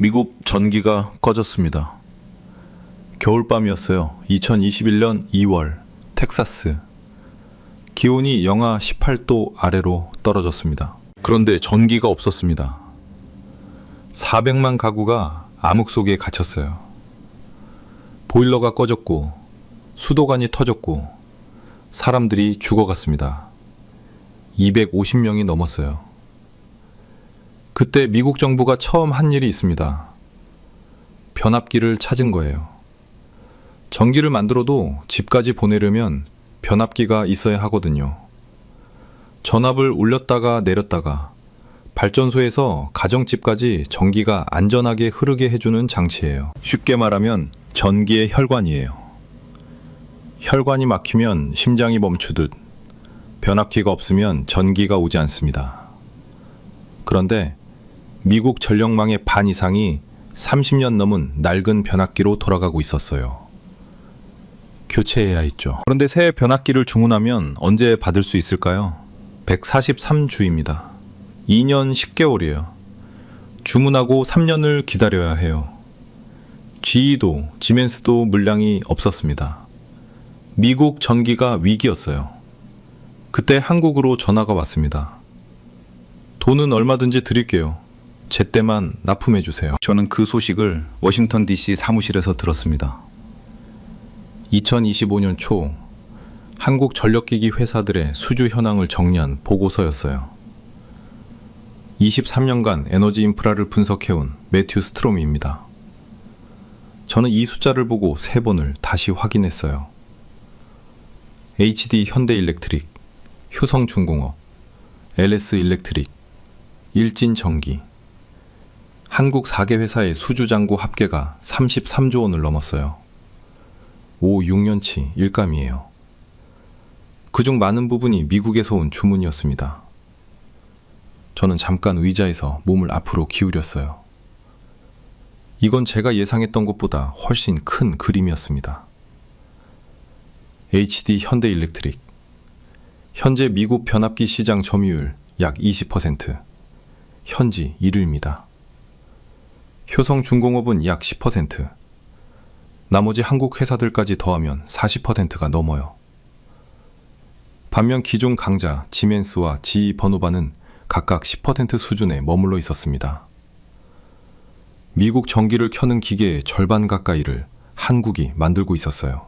미국 전기가 꺼졌습니다. 겨울밤이었어요. 2021년 2월 텍사스. 기온이 영하 18도 아래로 떨어졌습니다. 그런데 전기가 없었습니다. 400만 가구가 암흑 속에 갇혔어요. 보일러가 꺼졌고 수도관이 터졌고 사람들이 죽어갔습니다. 250명이 넘었어요. 그때 미국 정부가 처음 한 일이 있습니다. 변압기를 찾은 거예요. 전기를 만들어도 집까지 보내려면 변압기가 있어야 하거든요. 전압을 올렸다가 내렸다가 발전소에서 가정집까지 전기가 안전하게 흐르게 해주는 장치예요. 쉽게 말하면 전기의 혈관이에요. 혈관이 막히면 심장이 멈추듯 변압기가 없으면 전기가 오지 않습니다. 그런데 미국 전력망의 반 이상이 30년 넘은 낡은 변압기로 돌아가고 있었어요. 교체해야 했죠. 그런데 새 변압기를 주문하면 언제 받을 수 있을까요? 143주입니다. 2년 10개월이에요. 주문하고 3년을 기다려야 해요. GE도 지멘스도 물량이 없었습니다. 미국 전기가 위기였어요. 그때 한국으로 전화가 왔습니다. 돈은 얼마든지 드릴게요. 제때만 납품해 주세요. 저는 그 소식을 워싱턴 DC 사무실에서 들었습니다. 2025년 초 한국 전력기기 회사들의 수주 현황을 정리한 보고서였어요. 23년간 에너지 인프라를 분석해온 매튜 스트롬입니다. 저는 이 숫자를 보고 3번을 다시 확인했어요. HD 현대일렉트릭, 효성중공업, LS 일렉트릭, 일진전기, 한국 4개 회사의 수주잔고 합계가 33조 원을 넘었어요. 5, 6년치 일감이에요. 그중 많은 부분이 미국에서 온 주문이었습니다. 저는 잠깐 의자에서 몸을 앞으로 기울였어요. 이건 제가 예상했던 것보다 훨씬 큰 그림이었습니다. HD 현대일렉트릭. 현재 미국 변압기 시장 점유율 약 20%. 현지 1위입니다. 효성중공업은 약 10%. 나머지 한국 회사들까지 더하면 40%가 넘어요. 반면 기존 강자 지멘스와 GE 버노바는 각각 10% 수준에 머물러 있었습니다. 미국 전기를 켜는 기계의 절반 가까이를 한국이 만들고 있었어요.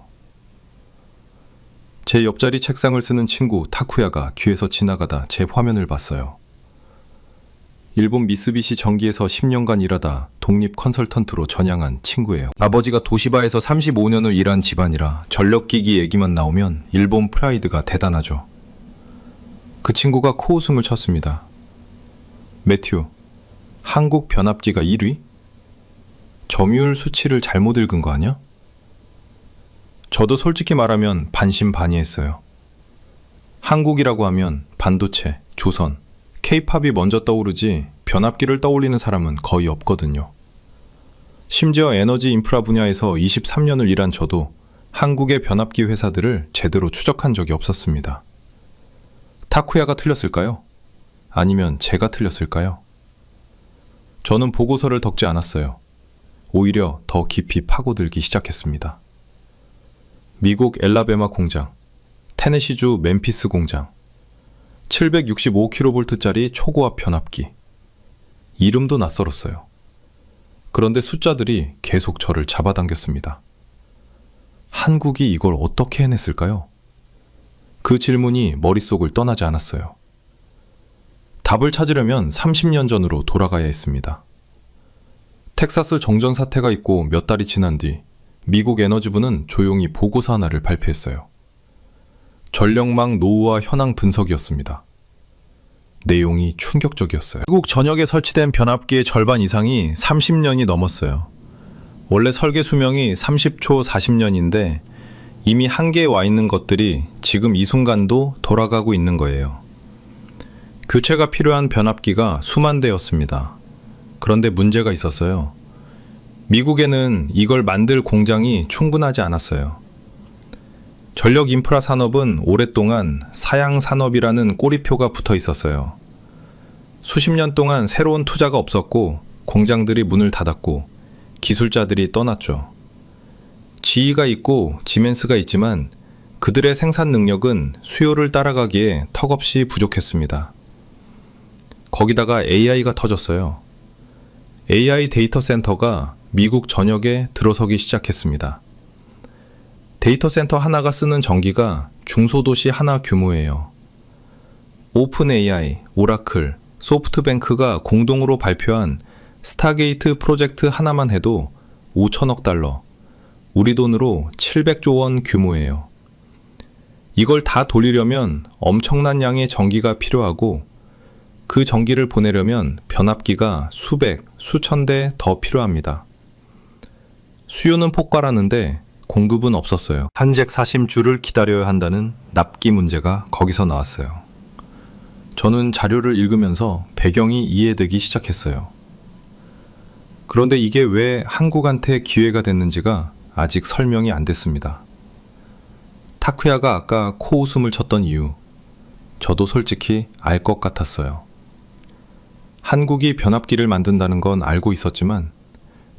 제 옆자리 책상을 쓰는 친구 타쿠야가 뒤에서 지나가다 제 화면을 봤어요. 일본 미쓰비시 전기에서 10년간 일하다 독립 컨설턴트로 전향한 친구예요. 아버지가 도시바에서 35년을 일한 집안이라 전력기기 얘기만 나오면 일본 프라이드가 대단하죠. 그 친구가 코웃음을 쳤습니다. 매튜, 한국 변압기가 1위? 점유율 수치를 잘못 읽은 거 아니야? 저도 솔직히 말하면 반신반의했어요. 한국이라고 하면 반도체, 조선, K-팝이 먼저 떠오르지 변압기를 떠올리는 사람은 거의 없거든요. 심지어 에너지 인프라 분야에서 23년을 일한 저도 한국의 변압기 회사들을 제대로 추적한 적이 없었습니다. 타쿠야가 틀렸을까요? 아니면 제가 틀렸을까요? 저는 보고서를 덮지 않았어요. 오히려 더 깊이 파고들기 시작했습니다. 미국 엘라베마 공장, 테네시주 멤피스 공장, 765kV짜리 초고압 변압기. 이름도 낯설었어요. 그런데 숫자들이 계속 저를 잡아당겼습니다. 한국이 이걸 어떻게 해냈을까요? 그 질문이 머릿속을 떠나지 않았어요. 답을 찾으려면 30년 전으로 돌아가야 했습니다. 텍사스 정전 사태가 있고 몇 달이 지난 뒤 미국 에너지부는 조용히 보고서 하나를 발표했어요. 전력망 노후화 현황 분석이었습니다. 내용이 충격적이었어요. 미국 전역에 설치된 변압기의 절반 이상이 30년이 넘었어요. 원래 설계 수명이 30초 40년인데 이미 한계에 와 있는 것들이 지금 이 순간도 돌아가고 있는 거예요. 교체가 필요한 변압기가 수만 대였습니다. 그런데 문제가 있었어요. 미국에는 이걸 만들 공장이 충분하지 않았어요. 전력 인프라 산업은 오랫동안 사양 산업이라는 꼬리표가 붙어 있었어요. 수십 년 동안 새로운 투자가 없었고 공장들이 문을 닫았고 기술자들이 떠났죠. GE가 있고 지멘스가 있지만 그들의 생산 능력은 수요를 따라가기에 턱없이 부족했습니다. 거기다가 AI가 터졌어요. AI 데이터 센터가 미국 전역에 들어서기 시작했습니다. 데이터 센터 하나가 쓰는 전기가 중소도시 하나 규모예요. 오픈 AI, 오라클, 소프트뱅크가 공동으로 발표한 스타게이트 프로젝트 하나만 해도 5천억 달러, 우리 돈으로 700조 원 규모예요. 이걸 다 돌리려면 엄청난 양의 전기가 필요하고 그 전기를 보내려면 변압기가 수백, 수천 대 더 필요합니다. 수요는 폭발하는데 공급은 없었어요. 한잭 사심줄을 기다려야 한다는 납기 문제가 거기서 나왔어요. 저는 자료를 읽으면서 배경이 이해되기 시작했어요. 그런데 이게 왜 한국한테 기회가 됐는지가 아직 설명이 안 됐습니다. 타쿠야가 아까 코웃음을 쳤던 이유, 저도 솔직히 알 것 같았어요. 한국이 변압기를 만든다는 건 알고 있었지만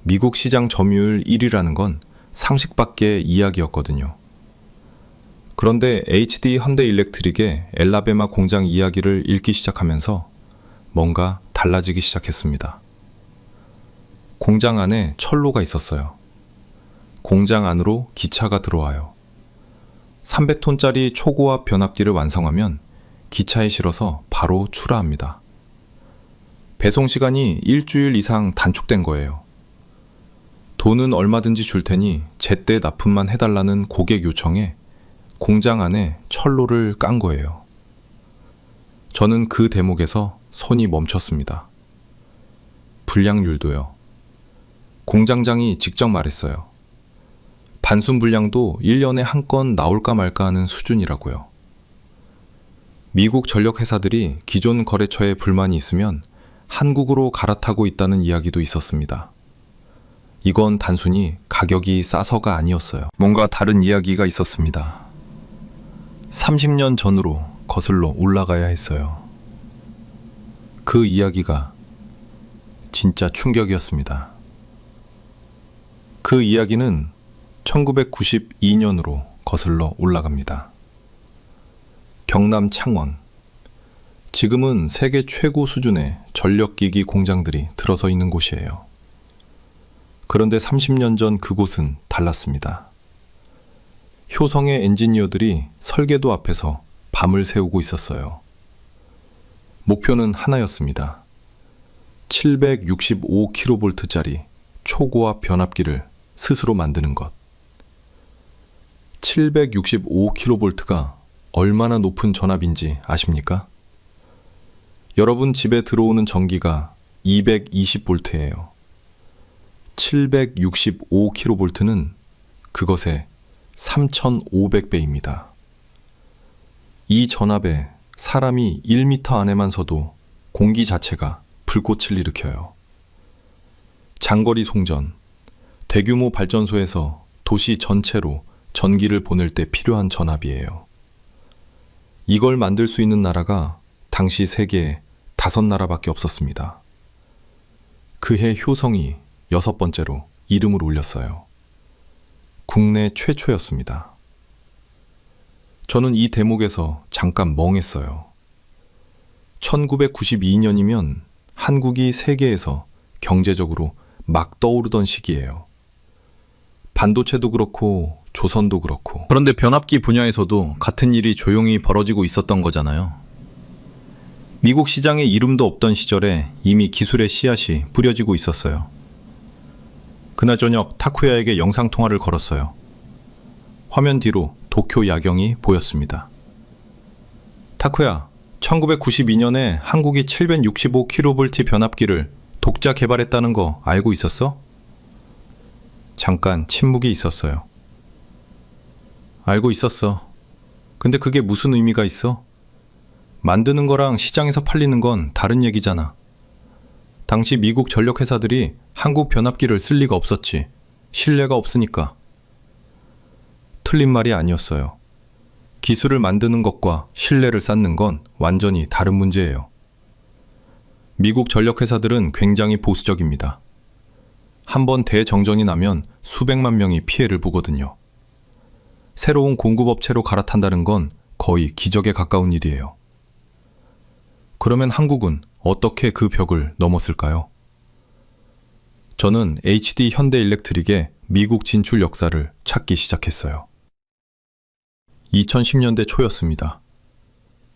미국 시장 점유율 1위라는 건 상식 밖의 이야기였거든요. 그런데 HD 현대일렉트릭의 엘라베마 공장 이야기를 읽기 시작하면서 뭔가 달라지기 시작했습니다. 공장 안에 철로가 있었어요. 공장 안으로 기차가 들어와요. 300톤짜리 초고압 변압기를 완성하면 기차에 실어서 바로 출하합니다. 배송 시간이 일주일 이상 단축된 거예요. 돈은 얼마든지 줄 테니 제때 납품만 해달라는 고객 요청에 공장 안에 철로를 깐 거예요. 저는 그 대목에서 손이 멈췄습니다. 불량률도요. 공장장이 직접 말했어요. 반순 불량도 1년에 한 건 나올까 말까 하는 수준이라고요. 미국 전력 회사들이 기존 거래처에 불만이 있으면 한국으로 갈아타고 있다는 이야기도 있었습니다. 이건 단순히 가격이 싸서가 아니었어요. 뭔가 다른 이야기가 있었습니다. 30년 전으로 거슬러 올라가야 했어요. 그 이야기가 진짜 충격이었습니다. 그 이야기는 1992년으로 거슬러 올라갑니다. 경남 창원. 지금은 세계 최고 수준의 전력기기 공장들이 들어서 있는 곳이에요. 그런데 30년 전 그곳은 달랐습니다. 효성의 엔지니어들이 설계도 앞에서 밤을 새우고 있었어요. 목표는 하나였습니다. 765kV짜리 초고압 변압기를 스스로 만드는 것. 765kV가 얼마나 높은 전압인지 아십니까? 여러분 집에 들어오는 전기가 220V예요. 765kV는 그것의 3,500배입니다. 이 전압에 사람이 1m 안에만 서도 공기 자체가 불꽃을 일으켜요. 장거리 송전, 대규모 발전소에서 도시 전체로 전기를 보낼 때 필요한 전압이에요. 이걸 만들 수 있는 나라가 당시 세계에 5나라밖에 없었습니다. 그해 효성이 6번째로 이름을 올렸어요. 국내 최초였습니다. 저는 이 대목에서 잠깐 멍했어요. 1992년이면 한국이 세계에서 경제적으로 막 떠오르던 시기예요. 반도체도 그렇고 조선도 그렇고. 그런데 변압기 분야에서도 같은 일이 조용히 벌어지고 있었던 거잖아요. 미국 시장에 이름도 없던 시절에 이미 기술의 씨앗이 뿌려지고 있었어요. 그날 저녁 타쿠야에게 영상통화를 걸었어요. 화면 뒤로 도쿄 야경이 보였습니다. 타쿠야, 1992년에 한국이 765kV 변압기를 독자 개발했다는 거 알고 있었어? 잠깐 침묵이 있었어요. 알고 있었어. 근데 그게 무슨 의미가 있어? 만드는 거랑 시장에서 팔리는 건 다른 얘기잖아. 당시 미국 전력 회사들이 한국 변압기를 쓸 리가 없었지. 신뢰가 없으니까. 틀린 말이 아니었어요. 기술을 만드는 것과 신뢰를 쌓는 건 완전히 다른 문제예요. 미국 전력회사들은 굉장히 보수적입니다. 한번 대정전이 나면 수백만 명이 피해를 보거든요. 새로운 공급업체로 갈아탄다는 건 거의 기적에 가까운 일이에요. 그러면 한국은 어떻게 그 벽을 넘었을까요? 저는 HD 현대일렉트릭의 미국 진출 역사를 찾기 시작했어요. 2010년대 초였습니다.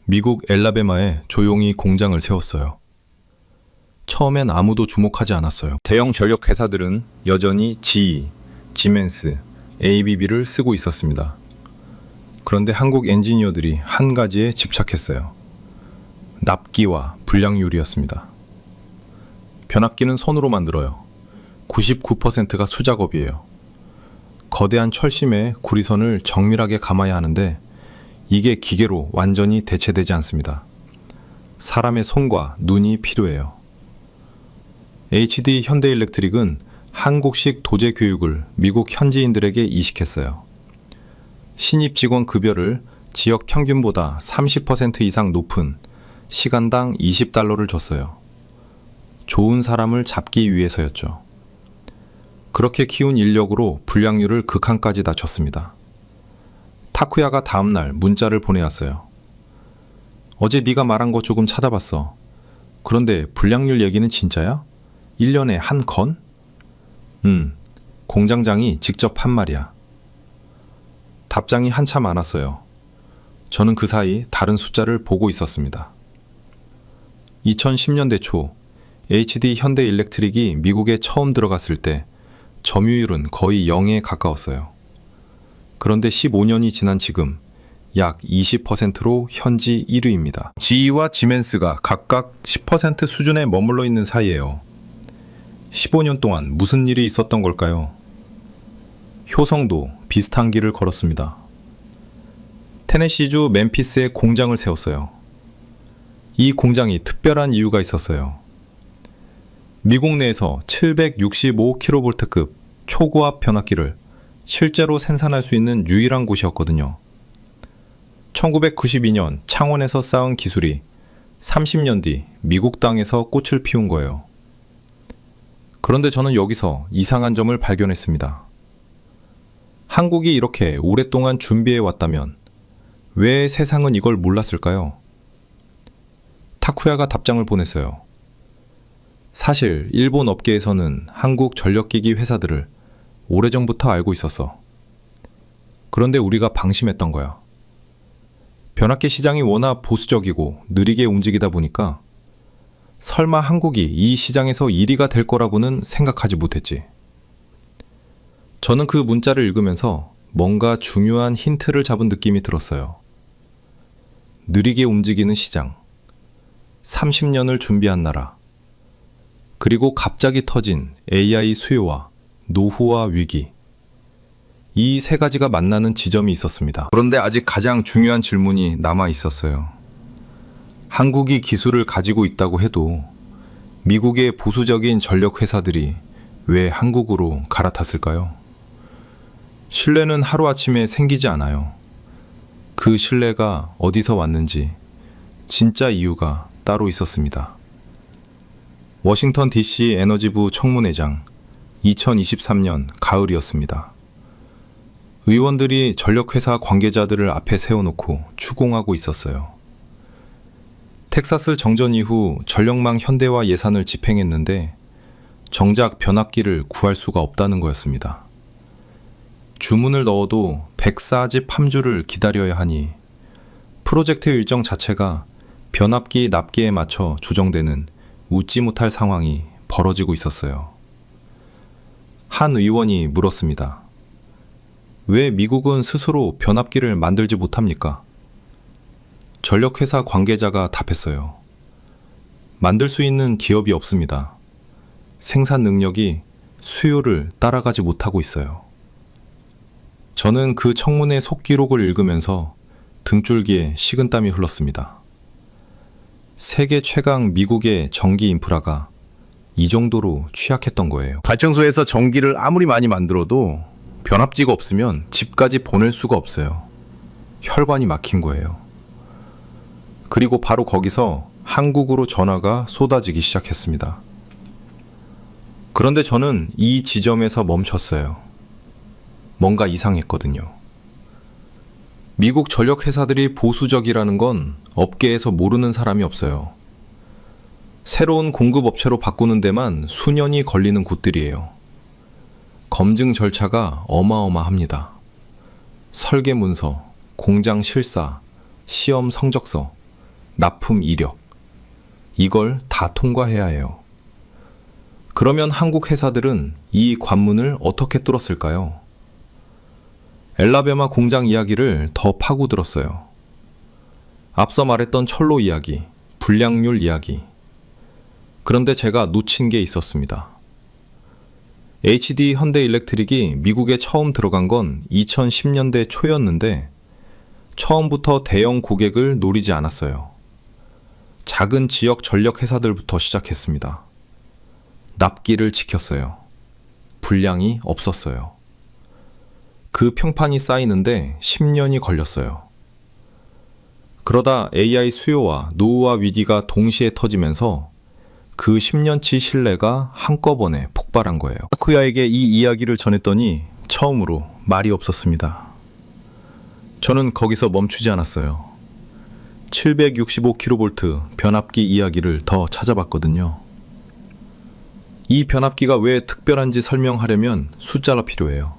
미국 엘라베마에 조용히 공장을 세웠어요. 처음엔 아무도 주목하지 않았어요. 대형 전력 회사들은 여전히 GE, 지멘스, ABB를 쓰고 있었습니다. 그런데 한국 엔지니어들이 한 가지에 집착했어요. 납기와 불량률이었습니다. 변압기는 손으로 만들어요. 99%가 수작업이에요. 거대한 철심에 구리선을 정밀하게 감아야 하는데 이게 기계로 완전히 대체되지 않습니다. 사람의 손과 눈이 필요해요. HD 현대일렉트릭은 한국식 도제 교육을 미국 현지인들에게 이식했어요. 신입 직원 급여를 지역 평균보다 30% 이상 높은 시간당 $20를 줬어요. 좋은 사람을 잡기 위해서였죠. 그렇게 키운 인력으로 불량률을 극한까지 낮췄습니다. 타쿠야가 다음날 문자를 보내왔어요. 어제 네가 말한 거 조금 찾아봤어. 그런데 불량률 얘기는 진짜야? 1년에 한 건? 공장장이 직접 한 말이야. 답장이 한참 많았어요. 저는 그 사이 다른 숫자를 보고 있었습니다. 2010년대 초 HD 현대일렉트릭이 미국에 처음 들어갔을 때 점유율은 거의 0에 가까웠어요. 그런데 15년이 지난 지금 약 20%로 현지 1위입니다. GE와 지멘스가 각각 10% 수준에 머물러 있는 사이예요. 15년 동안 무슨 일이 있었던 걸까요? 효성도 비슷한 길을 걸었습니다. 테네시주 멤피스에 공장을 세웠어요. 이 공장이 특별한 이유가 있었어요. 미국 내에서 765kV급 초고압 변압기를 실제로 생산할 수 있는 유일한 곳이었거든요. 1992년 창원에서 쌓은 기술이 30년 뒤 미국 땅에서 꽃을 피운 거예요. 그런데 저는 여기서 이상한 점을 발견했습니다. 한국이 이렇게 오랫동안 준비해 왔다면 왜 세상은 이걸 몰랐을까요? 타쿠야가 답장을 보냈어요. 사실 일본 업계에서는 한국 전력기기 회사들을 오래전부터 알고 있었어. 그런데 우리가 방심했던 거야. 변압기 시장이 워낙 보수적이고 느리게 움직이다 보니까 설마 한국이 이 시장에서 1위가 될 거라고는 생각하지 못했지. 저는 그 문자를 읽으면서 뭔가 중요한 힌트를 잡은 느낌이 들었어요. 느리게 움직이는 시장, 30년을 준비한 나라, 그리고 갑자기 터진 AI 수요와 노후와 위기. 이 세 가지가 만나는 지점이 있었습니다. 그런데 아직 가장 중요한 질문이 남아 있었어요. 한국이 기술을 가지고 있다고 해도 미국의 보수적인 전력 회사들이 왜 한국으로 갈아탔을까요? 신뢰는 하루아침에 생기지 않아요. 그 신뢰가 어디서 왔는지 진짜 이유가 따로 있었습니다. 워싱턴 DC 에너지부 청문회장 2023년 가을이었습니다. 의원들이 전력회사 관계자들을 앞에 세워놓고 추궁하고 있었어요. 텍사스 정전 이후 전력망 현대화 예산을 집행했는데 정작 변압기를 구할 수가 없다는 거였습니다. 주문을 넣어도 104집 함주를 기다려야 하니 프로젝트 일정 자체가 변압기 납기에 맞춰 조정되는 웃지 못할 상황이 벌어지고 있었어요. 한 의원이 물었습니다. 왜 미국은 스스로 변압기를 만들지 못합니까? 전력회사 관계자가 답했어요. 만들 수 있는 기업이 없습니다. 생산 능력이 수요를 따라가지 못하고 있어요. 저는 그 청문회 속기록을 읽으면서 등줄기에 식은땀이 흘렀습니다. 세계 최강 미국의 전기 인프라가 이 정도로 취약했던 거예요. 발전소에서 전기를 아무리 많이 만들어도 변압지가 없으면 집까지 보낼 수가 없어요. 혈관이 막힌 거예요. 그리고 바로 거기서 한국으로 전화가 쏟아지기 시작했습니다. 그런데 저는 이 지점에서 멈췄어요. 뭔가 이상했거든요. 미국 전력 회사들이 보수적이라는 건 업계에서 모르는 사람이 없어요. 새로운 공급업체로 바꾸는 데만 수년이 걸리는 곳들이에요. 검증 절차가 어마어마합니다. 설계 문서, 공장 실사, 시험 성적서, 납품 이력. 이걸 다 통과해야 해요. 그러면 한국 회사들은 이 관문을 어떻게 뚫었을까요? 엘라베마 공장 이야기를 더 파고들었어요. 앞서 말했던 철로 이야기, 불량률 이야기. 그런데 제가 놓친 게 있었습니다. HD 현대일렉트릭이 미국에 처음 들어간 건 2010년대 초였는데 처음부터 대형 고객을 노리지 않았어요. 작은 지역 전력 회사들부터 시작했습니다. 납기를 지켰어요. 불량이 없었어요. 그 평판이 쌓이는데 10년이 걸렸어요. 그러다 AI 수요와 노후화 위기가 동시에 터지면서 그 10년치 신뢰가 한꺼번에 폭발한 거예요. 타쿠야에게 이 이야기를 전했더니 처음으로 말이 없었습니다. 저는 거기서 멈추지 않았어요. 765kV 변압기 이야기를 더 찾아봤거든요. 이 변압기가 왜 특별한지 설명하려면 숫자가 필요해요.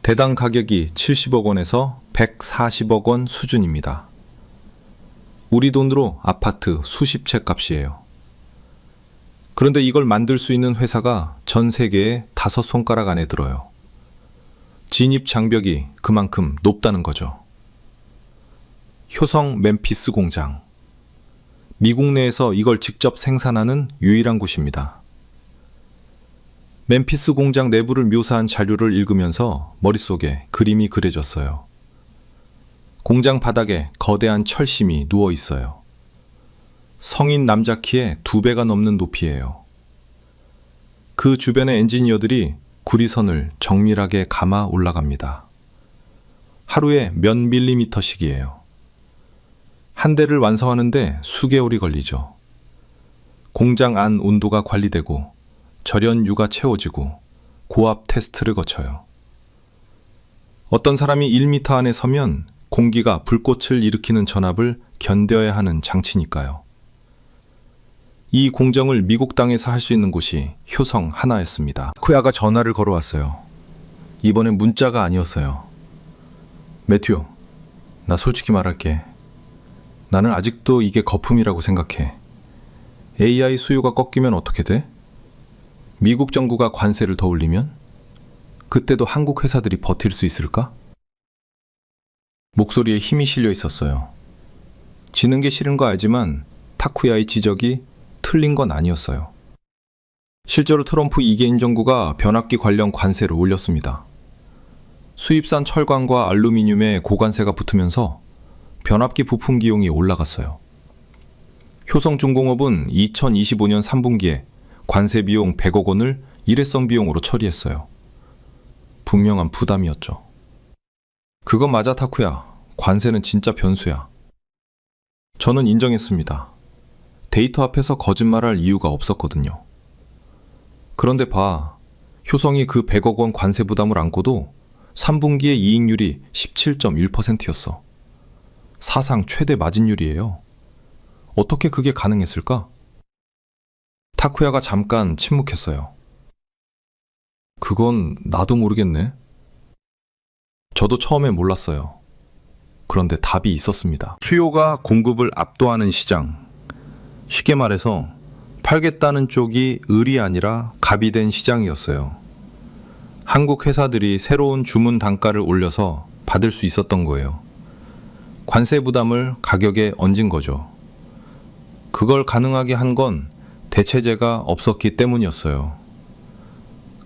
대당 가격이 70억 원에서 140억 원 수준입니다. 우리 돈으로 아파트 수십 채 값이에요. 그런데 이걸 만들 수 있는 회사가 전 세계에 5손가락 안에 들어요. 진입 장벽이 그만큼 높다는 거죠. 효성 멤피스 공장. 미국 내에서 이걸 직접 생산하는 유일한 곳입니다. 멤피스 공장 내부를 묘사한 자료를 읽으면서 머릿속에 그림이 그려졌어요. 공장 바닥에 거대한 철심이 누워 있어요. 성인 남자 키의 2배가 넘는 높이예요. 그 주변의 엔지니어들이 구리선을 정밀하게 감아 올라갑니다. 하루에 몇 밀리미터씩이에요. 한 대를 완성하는데 수개월이 걸리죠. 공장 안 온도가 관리되고 절연유가 채워지고 고압 테스트를 거쳐요. 어떤 사람이 1m 안에 서면 공기가 불꽃을 일으키는 전압을 견뎌야 하는 장치니까요. 이 공정을 미국 땅에서 할 수 있는 곳이 효성 하나였습니다. 타쿠야가 전화를 걸어왔어요. 이번엔 문자가 아니었어요. 매튜, 나 솔직히 말할게. 나는 아직도 이게 거품이라고 생각해. AI 수요가 꺾이면 어떻게 돼? 미국 정부가 관세를 더 올리면? 그때도 한국 회사들이 버틸 수 있을까? 목소리에 힘이 실려 있었어요. 지는 게 싫은 거 알지만 타쿠야의 지적이 틀린 건 아니었어요. 실제로 트럼프 2개 정부가 변압기 관련 관세를 올렸습니다. 수입산 철광과 알루미늄에 고관세가 붙으면서 변압기 부품 비용이 올라갔어요. 효성중공업은 2025년 3분기에 관세 비용 100억 원을 일회성 비용으로 처리했어요. 분명한 부담이었죠. 그건 맞아, 타쿠야. 관세는 진짜 변수야. 저는 인정했습니다. 데이터 앞에서 거짓말할 이유가 없었거든요. 그런데 봐. 효성이 그 100억 원 관세 부담을 안고도 3분기의 이익률이 17.1%였어. 사상 최대 마진율이에요. 어떻게 그게 가능했을까? 타쿠야가 잠깐 침묵했어요. 그건 나도 모르겠네. 저도 처음에 몰랐어요. 그런데 답이 있었습니다. 수요가 공급을 압도하는 시장. 쉽게 말해서 팔겠다는 쪽이 을이 아니라 갑이 된 시장이었어요. 한국 회사들이 새로운 주문 단가를 올려서 받을 수 있었던 거예요. 관세 부담을 가격에 얹은 거죠. 그걸 가능하게 한 건 대체제가 없었기 때문이었어요.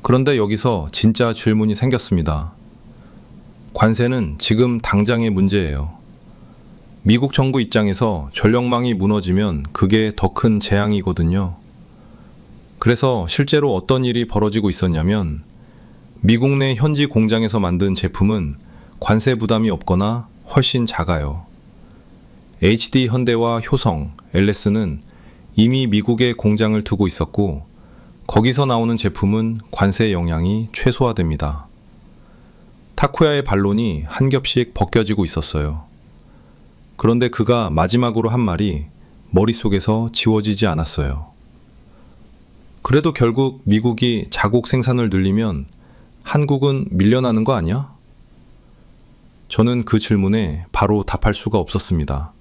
그런데 여기서 진짜 질문이 생겼습니다. 관세는 지금 당장의 문제예요. 미국 정부 입장에서 전력망이 무너지면 그게 더 큰 재앙이거든요. 그래서 실제로 어떤 일이 벌어지고 있었냐면 미국 내 현지 공장에서 만든 제품은 관세 부담이 없거나 훨씬 작아요. HD 현대와 효성, LS는 이미 미국에 공장을 두고 있었고 거기서 나오는 제품은 관세 영향이 최소화됩니다. 타쿠야의 반론이 한 겹씩 벗겨지고 있었어요. 그런데 그가 마지막으로 한 말이 머릿속에서 지워지지 않았어요. 그래도 결국 미국이 자국 생산을 늘리면 한국은 밀려나는 거 아니야? 저는 그 질문에 바로 답할 수가 없었습니다.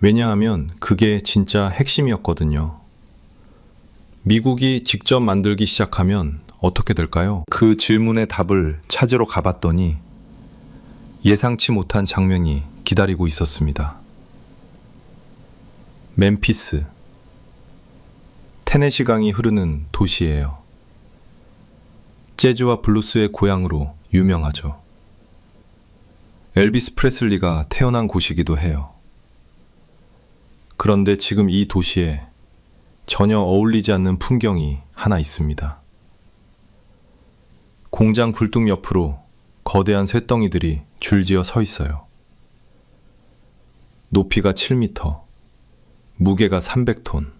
왜냐하면 그게 진짜 핵심이었거든요. 미국이 직접 만들기 시작하면 어떻게 될까요? 그 질문의 답을 찾으러 가봤더니 예상치 못한 장면이 기다리고 있었습니다. 멤피스. 테네시강이 흐르는 도시예요. 재즈와 블루스의 고향으로 유명하죠. 엘비스 프레슬리가 태어난 곳이기도 해요. 그런데 지금 이 도시에 전혀 어울리지 않는 풍경이 하나 있습니다. 공장 굴뚝 옆으로 거대한 쇳덩이들이 줄지어 서 있어요. 높이가 7m, 무게가 300톤.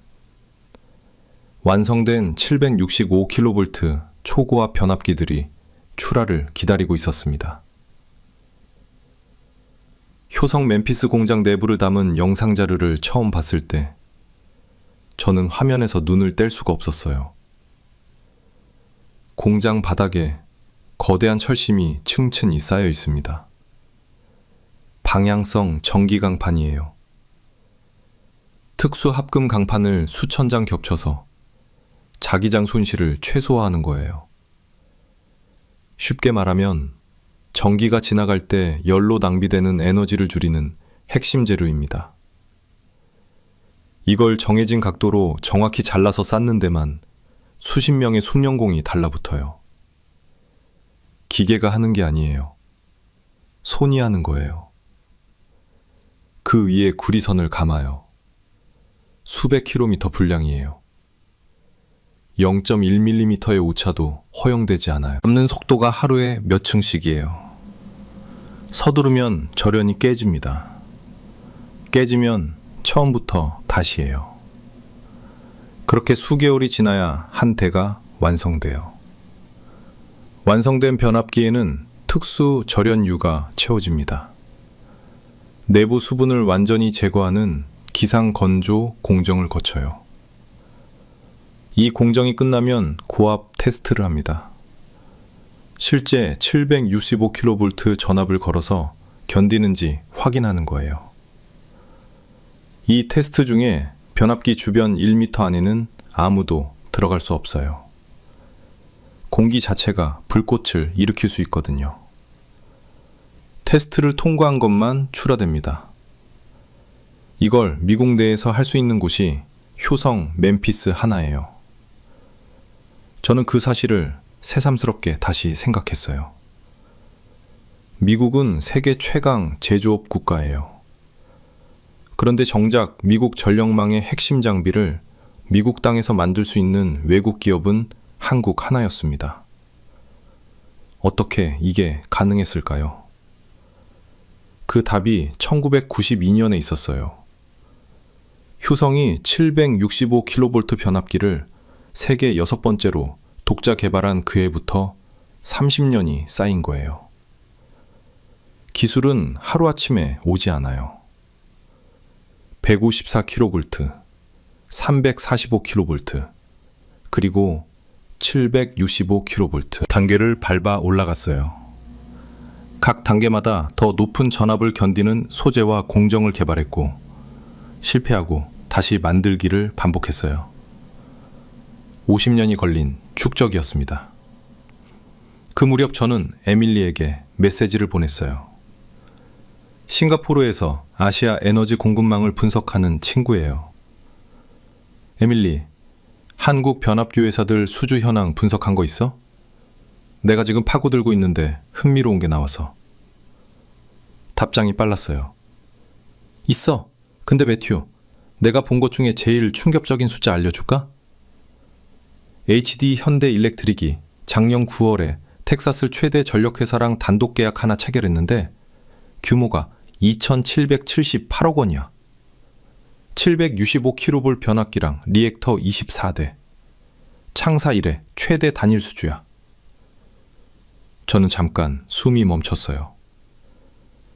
완성된 765kV 초고압 변압기들이 출하를 기다리고 있었습니다. 효성 멤피스 공장 내부를 담은 영상 자료를 처음 봤을 때 저는 화면에서 눈을 뗄 수가 없었어요. 공장 바닥에 거대한 철심이 층층이 쌓여 있습니다. 방향성 전기 강판이에요. 특수 합금 강판을 수천 장 겹쳐서 자기장 손실을 최소화하는 거예요. 쉽게 말하면 전기가 지나갈 때 열로 낭비되는 에너지를 줄이는 핵심 재료입니다. 이걸 정해진 각도로 정확히 잘라서 쌓는 데만 수십 명의 숙련공이 달라붙어요. 기계가 하는 게 아니에요. 손이 하는 거예요. 그 위에 구리선을 감아요. 수백 킬로미터 분량이에요. 0.1mm의 오차도 허용되지 않아요. 감는 속도가 하루에 몇 층씩이에요. 서두르면 절연이 깨집니다. 깨지면 처음부터 다시예요. 그렇게 수개월이 지나야 한 대가 완성돼요. 완성된 변압기에는 특수 절연유가 채워집니다. 내부 수분을 완전히 제거하는 기상 건조 공정을 거쳐요. 이 공정이 끝나면 고압 테스트를 합니다. 실제 765kV 전압을 걸어서 견디는지 확인하는 거예요. 이 테스트 중에 변압기 주변 1m 안에는 아무도 들어갈 수 없어요. 공기 자체가 불꽃을 일으킬 수 있거든요. 테스트를 통과한 것만 출하됩니다. 이걸 미국 내에서 할 수 있는 곳이 효성 멤피스 하나예요. 저는 그 사실을 새삼스럽게 다시 생각했어요. 미국은 세계 최강 제조업 국가예요. 그런데 정작 미국 전력망의 핵심 장비를 미국 땅에서 만들 수 있는 외국 기업은 한국 하나였습니다. 어떻게 이게 가능했을까요? 그 답이 1992년에 있었어요. 효성이 765kV 변압기를 세계 6번째로 독자 개발한 그 해부터 30년이 쌓인 거예요. 기술은 하루아침에 오지 않아요. 154kV, 345kV, 그리고 765kV 단계를 밟아 올라갔어요. 각 단계마다 더 높은 전압을 견디는 소재와 공정을 개발했고 실패하고 다시 만들기를 반복했어요. 50년이 걸린 축적이었습니다. 그 무렵 저는 에밀리에게 메시지를 보냈어요. 싱가포르에서 아시아 에너지 공급망을 분석하는 친구예요. 에밀리, 한국 변압기 회사들 수주 현황 분석한 거 있어? 내가 지금 파고들고 있는데 흥미로운 게 나와서. 답장이 빨랐어요. 있어. 근데 매튜, 내가 본 것 중에 제일 충격적인 숫자 알려줄까? HD 현대 일렉트릭이 작년 9월에 텍사스 최대 전력회사랑 단독 계약 하나 체결했는데 규모가 2,778억 원이야. 765kV 변압기랑 리액터 24대. 창사 이래 최대 단일 수주야. 저는 잠깐 숨이 멈췄어요.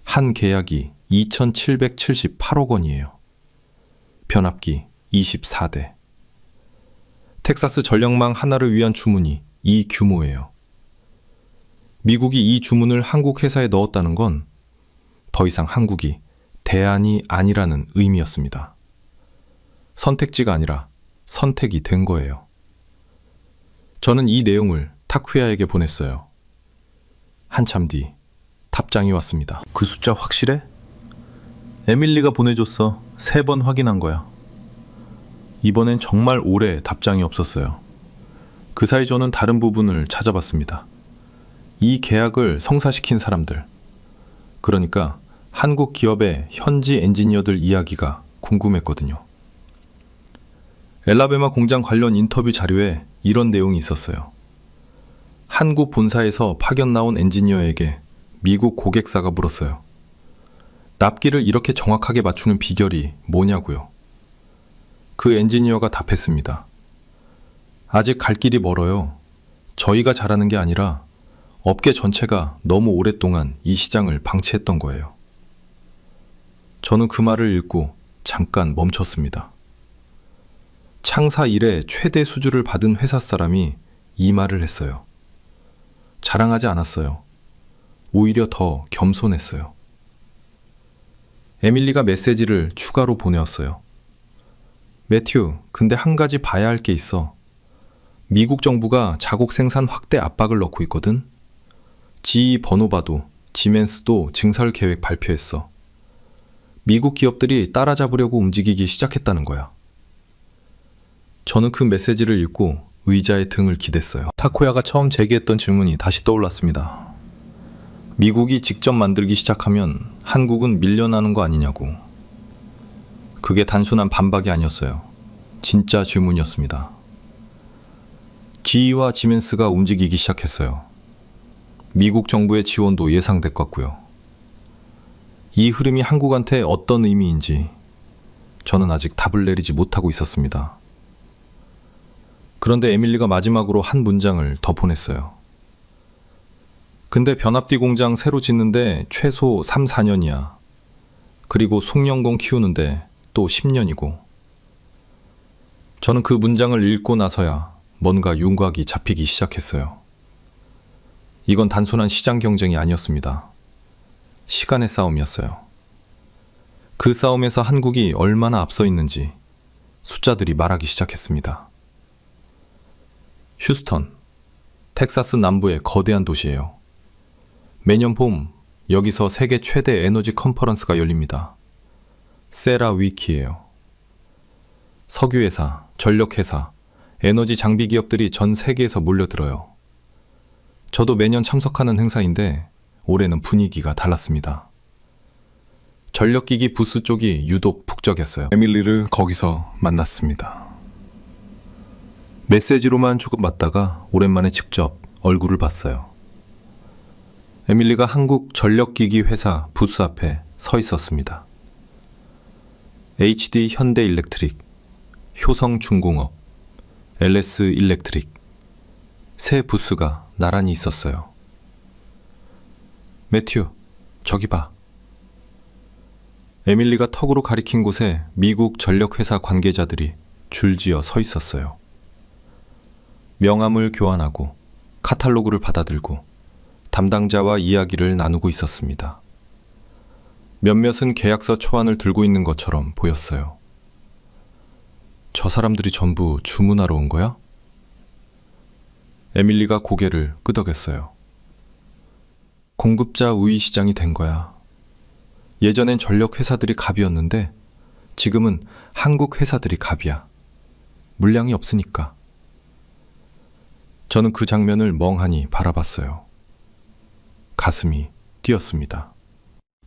한 계약이 2,778억 원이에요. 변압기 24대. 텍사스 전력망 하나를 위한 주문이 이 규모예요. 미국이 이 주문을 한국 회사에 넣었다는 건 더 이상 한국이 대안이 아니라는 의미였습니다. 선택지가 아니라 선택이 된 거예요. 저는 이 내용을 타쿠야에게 보냈어요. 한참 뒤 답장이 왔습니다. 그 숫자 확실해? 에밀리가 보내줬어. 3번 확인한 거야. 이번엔 정말 오래 답장이 없었어요. 그 사이 저는 다른 부분을 찾아봤습니다. 이 계약을 성사시킨 사람들, 그러니까 한국 기업의 현지 엔지니어들 이야기가 궁금했거든요. 엘라베마 공장 관련 인터뷰 자료에 이런 내용이 있었어요. 한국 본사에서 파견 나온 엔지니어에게 미국 고객사가 물었어요. 납기를 이렇게 정확하게 맞추는 비결이 뭐냐고요. 그 엔지니어가 답했습니다. 아직 갈 길이 멀어요. 저희가 잘하는 게 아니라 업계 전체가 너무 오랫동안 이 시장을 방치했던 거예요. 저는 그 말을 읽고 잠깐 멈췄습니다. 창사 이래 최대 수주를 받은 회사 사람이 이 말을 했어요. 자랑하지 않았어요. 오히려 더 겸손했어요. 에밀리가 메시지를 추가로 보내었어요. 매튜, 근데 한 가지 봐야 할 게 있어. 미국 정부가 자국 생산 확대 압박을 넣고 있거든. GE 버노바도, 지멘스도 증설 계획 발표했어. 미국 기업들이 따라잡으려고 움직이기 시작했다는 거야. 저는 그 메시지를 읽고 의자에 등을 기댔어요. 타쿠야가 처음 제기했던 질문이 다시 떠올랐습니다. 미국이 직접 만들기 시작하면 한국은 밀려나는 거 아니냐고. 그게 단순한 반박이 아니었어요. 진짜 질문이었습니다. GE와 지멘스가 움직이기 시작했어요. 미국 정부의 지원도 예상됐었고요. 이 흐름이 한국한테 어떤 의미인지 저는 아직 답을 내리지 못하고 있었습니다. 그런데 에밀리가 마지막으로 한 문장을 더 보냈어요. 근데 변압기 공장 새로 짓는데 최소 3, 4년이야. 그리고 송영공 키우는데 또 10년이고. 저는 그 문장을 읽고 나서야 뭔가 윤곽이 잡히기 시작했어요. 이건 단순한 시장 경쟁이 아니었습니다. 시간의 싸움이었어요. 그 싸움에서 한국이 얼마나 앞서 있는지 숫자들이 말하기 시작했습니다. 휴스턴, 텍사스 남부의 거대한 도시예요. 매년 봄 여기서 세계 최대 에너지 컨퍼런스가 열립니다. 세라위키예요. 석유회사, 전력회사, 에너지 장비 기업들이 전 세계에서 몰려들어요. 저도 매년 참석하는 행사인데 올해는 분위기가 달랐습니다. 전력기기 부스 쪽이 유독 북적였어요. 에밀리를 거기서 만났습니다. 메시지로만 주고받다가 오랜만에 직접 얼굴을 봤어요. 에밀리가 한국 전력기기 회사 부스 앞에 서 있었습니다. HD 현대일렉트릭, 효성중공업, LS일렉트릭 세 부스가 나란히 있었어요. 매튜, 저기 봐. 에밀리가 턱으로 가리킨 곳에 미국 전력회사 관계자들이 줄지어 서 있었어요. 명함을 교환하고 카탈로그를 받아들고 담당자와 이야기를 나누고 있었습니다. 몇몇은 계약서 초안을 들고 있는 것처럼 보였어요. 저 사람들이 전부 주문하러 온 거야? 에밀리가 고개를 끄덕였어요. 공급자 우위 시장이 된 거야. 예전엔 전력 회사들이 갑이었는데 지금은 한국 회사들이 갑이야. 물량이 없으니까. 저는 그 장면을 멍하니 바라봤어요. 가슴이 뛰었습니다.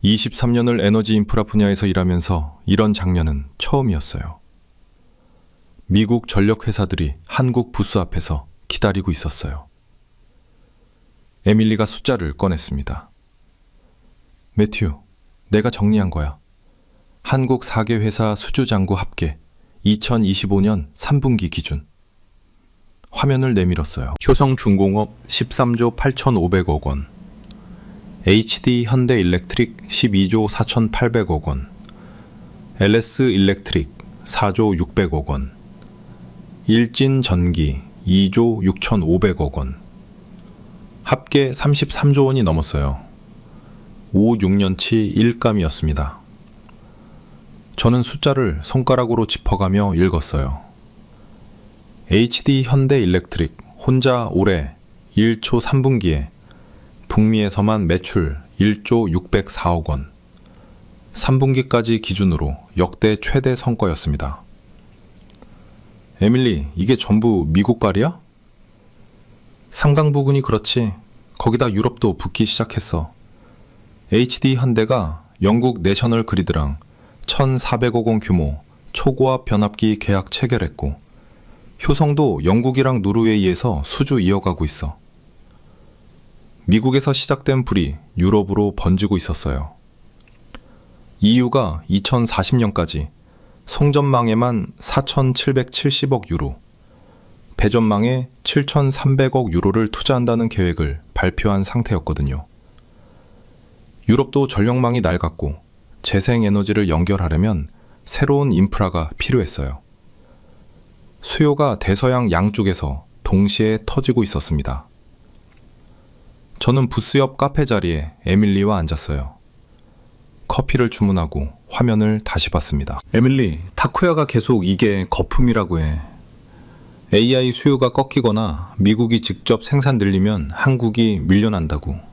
23년을 에너지 인프라 분야에서 일하면서 이런 장면은 처음이었어요. 미국 전력 회사들이 한국 부스 앞에서 기다리고 있었어요. 에밀리가 숫자를 꺼냈습니다. 매튜, 내가 정리한 거야. 한국 4개 회사 수주장구 합계 2025년 3분기 기준. 화면을 내밀었어요. 효성중공업 13조 8,500억 원, HD 현대일렉트릭 12조 4,800억 원, LS일렉트릭 4조 600억 원, 일진전기 2조 6,500억 원, 합계 33조 원이 넘었어요. 5, 6년치 일감이었습니다. 저는 숫자를 손가락으로 짚어가며 읽었어요. HD 현대일렉트릭 혼자 올해 1초 3분기에 북미에서만 매출 1조 604억 원, 3분기까지 기준으로 역대 최대 성과였습니다. 에밀리, 이게 전부 미국발이야? 상당 부분이 그렇지. 거기다 유럽도 붙기 시작했어. HD 현대가 영국 내셔널 그리드랑 1,400억 원 규모 초고압 변압기 계약 체결했고, 효성도 영국이랑 노르웨이에서 수주 이어가고 있어. 미국에서 시작된 불이 유럽으로 번지고 있었어요. EU가 2040년까지 송전망에만 4,770억 유로, 배전망에 7,300억 유로를 투자한다는 계획을 발표한 상태였거든요. 유럽도 전력망이 낡았고 재생에너지를 연결하려면 새로운 인프라가 필요했어요. 수요가 대서양 양쪽에서 동시에 터지고 있었습니다. 저는 부스 옆 카페 자리에 에밀리와 앉았어요. 커피를 주문하고 화면을 다시 봤습니다. 에밀리, 타쿠야가 계속 이게 거품이라고 해. AI 수요가 꺾이거나 미국이 직접 생산 늘리면 한국이 밀려난다고.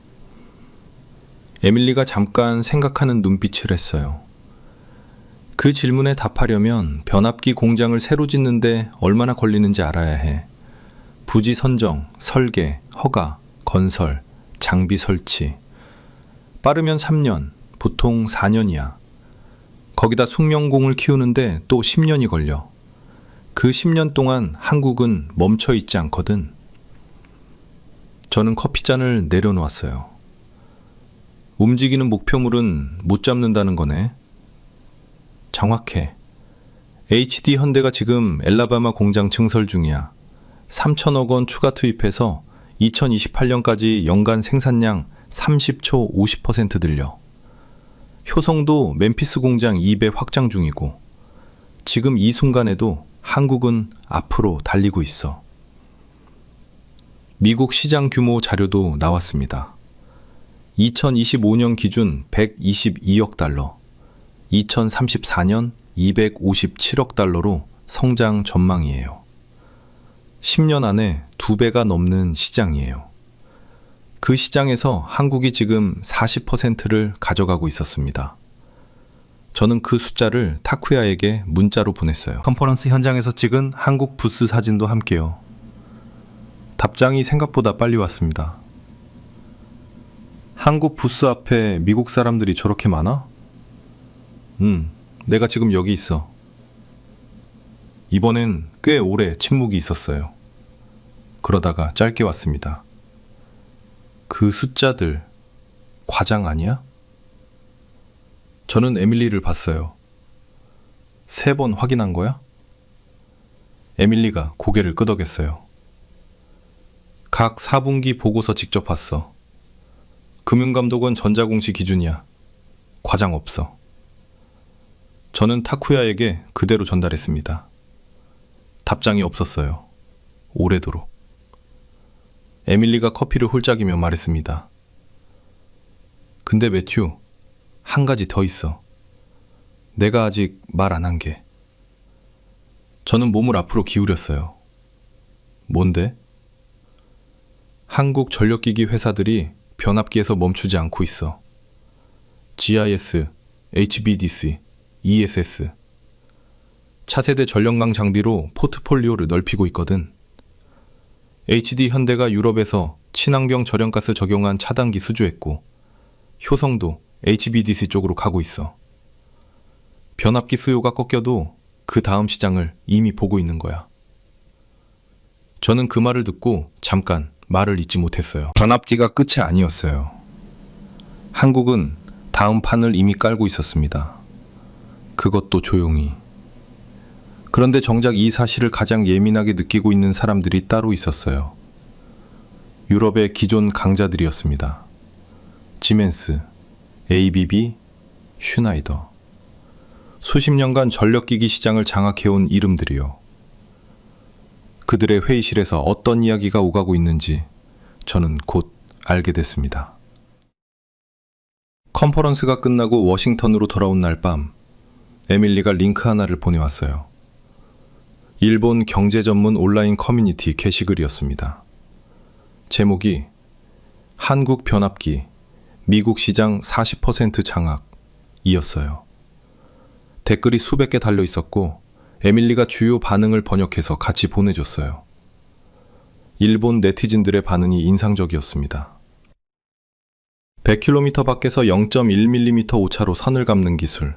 에밀리가 잠깐 생각하는 눈빛을 했어요. 그 질문에 답하려면 변압기 공장을 새로 짓는데 얼마나 걸리는지 알아야 해. 부지 선정, 설계, 허가, 건설, 장비 설치. 빠르면 3년, 보통 4년이야. 거기다 숙련공을 키우는데 또 10년이 걸려. 그 10년 동안 한국은 멈춰 있지 않거든. 저는 커피잔을 내려놓았어요. 움직이는 목표물은 못 잡는다는 거네. 정확해. HD 현대가 지금 엘라바마 공장 증설 중이야. 3천억 원 추가 투입해서 2028년까지 연간 생산량 30초 50% 늘려. 효성도 멤피스 공장 2배 확장 중이고, 지금 이 순간에도 한국은 앞으로 달리고 있어. 미국 시장 규모 자료도 나왔습니다. 2025년 기준 122억 달러, 2034년 257억 달러로 성장 전망이에요. 10년 안에 2배가 넘는 시장이에요. 그 시장에서 한국이 지금 40%를 가져가고 있었습니다. 저는 그 숫자를 타쿠야에게 문자로 보냈어요. 컨퍼런스 현장에서 찍은 한국 부스 사진도 함께요. 답장이 생각보다 빨리 왔습니다. 한국 부스 앞에 미국 사람들이 저렇게 많아? 내가 지금 여기 있어. 이번엔 꽤 오래 침묵이 있었어요. 그러다가 짧게 왔습니다. 그 숫자들 과장 아니야? 저는 에밀리를 봤어요. 3번 확인한 거야? 에밀리가 고개를 끄덕였어요. 각 4분기 보고서 직접 봤어. 금융감독원 전자공시 기준이야. 과장 없어. 저는 타쿠야에게 그대로 전달했습니다. 답장이 없었어요. 오래도록. 에밀리가 커피를 홀짝이며 말했습니다. 근데 매튜, 한 가지 더 있어. 내가 아직 말 안 한 게. 저는 몸을 앞으로 기울였어요. 뭔데? 한국 전력기기 회사들이 변압기에서 멈추지 않고 있어. GIS, HBDC, ESS. 차세대 전력망 장비로 포트폴리오를 넓히고 있거든. HD 현대가 유럽에서 친환경 절연가스 적용한 차단기 수주했고, 효성도 HBDC 쪽으로 가고 있어. 변압기 수요가 꺾여도 그 다음 시장을 이미 보고 있는 거야. 저는 그 말을 듣고 잠깐 말을 잇지 못했어요. 변압기가 끝이 아니었어요. 한국은 다음 판을 이미 깔고 있었습니다. 그것도 조용히. 그런데 정작 이 사실을 가장 예민하게 느끼고 있는 사람들이 따로 있었어요. 유럽의 기존 강자들이었습니다. 지멘스, ABB, 슈나이더. 수십 년간 전력기기 시장을 장악해온 이름들이요. 그들의 회의실에서 어떤 이야기가 오가고 있는지 저는 곧 알게 됐습니다. 컨퍼런스가 끝나고 워싱턴으로 돌아온 날 밤, 에밀리가 링크 하나를 보내왔어요. 일본 경제 전문 온라인 커뮤니티 게시글이었습니다. 제목이 한국 변압기, 미국 시장 40% 장악이었어요. 댓글이 수백 개 달려 있었고 에밀리가 주요 반응을 번역해서 같이 보내줬어요. 일본 네티즌들의 반응이 인상적이었습니다. 100km 밖에서 0.1mm 오차로 선을 감는 기술,